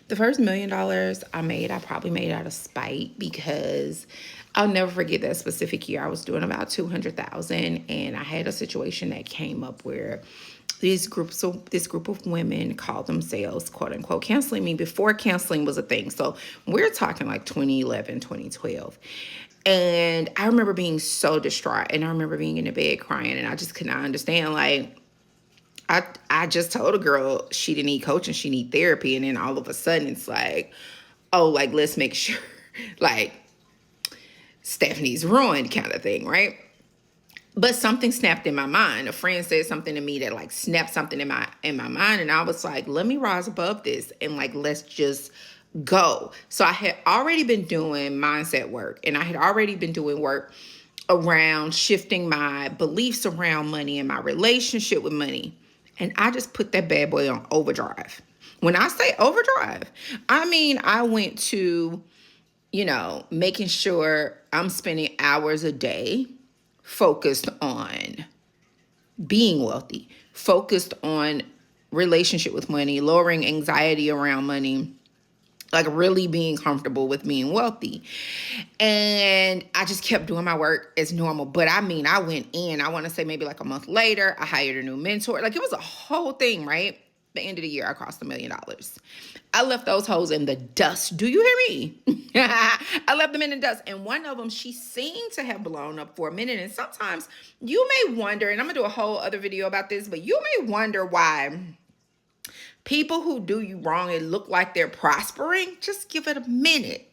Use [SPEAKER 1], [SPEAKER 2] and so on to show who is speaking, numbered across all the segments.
[SPEAKER 1] The first $1 million I made, I probably made out of spite because I'll never forget that specific year. I was doing about 200,000, and I had a situation that came up where this group of women called themselves quote unquote canceling me before canceling was a thing. So we're talking like 2011, 2012. And I remember being so distraught, and I remember being in the bed crying, and I just could not understand, like, I just told a girl she didn't need coaching, she need therapy, and then all of a sudden it's like, oh, like, let's make sure like Stephanie's ruined kind of thing, right? But something snapped in my mind. A friend said something to me that like snapped something in my mind, and I was like, let me rise above this and like let's just go. So I had already been doing mindset work, and I had already been doing work around shifting my beliefs around money and my relationship with money. And I just put that bad boy on overdrive. When I say overdrive, I mean I went to, making sure I'm spending hours a day focused on being wealthy, focused on relationship with money, lowering anxiety around money, like really being comfortable with being wealthy. And I just kept doing my work as normal. But I mean, I went in, I want to say maybe like a month later, I hired a new mentor. Like it was a whole thing, right? The end of the year, I crossed $1 million. I left those hoes in the dust. Do you hear me? I left them in the dust. And one of them, she seemed to have blown up for a minute. And sometimes you may wonder, and I'm going to do a whole other video about this, but you may wonder why people who do you wrong and look like they're prospering, just give it a minute.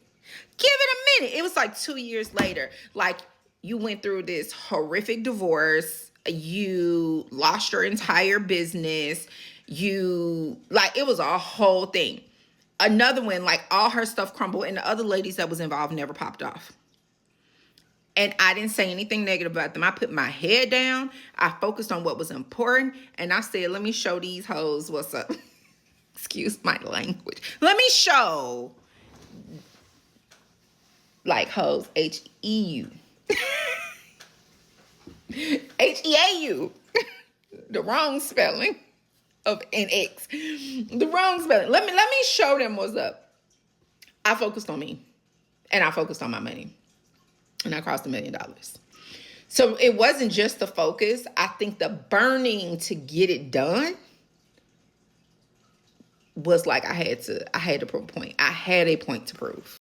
[SPEAKER 1] Give it a minute. It was like 2 years later. Like you went through this horrific divorce. You lost your entire business. It was a whole thing. Another one, like all her stuff crumbled, and the other ladies that was involved never popped off. And I didn't say anything negative about them. I put my head down. I focused on what was important. And I said, let me show these hoes what's up. Excuse my language. Let me show like hoes, H-E-U. H-E-A-U. The wrong spelling of an X. The wrong spelling. Let me show them what's up. I focused on me, and I focused on my money, and I crossed $1 million. So it wasn't just the focus. I think the burning to get it done was like I had to prove a point. I had a point to prove.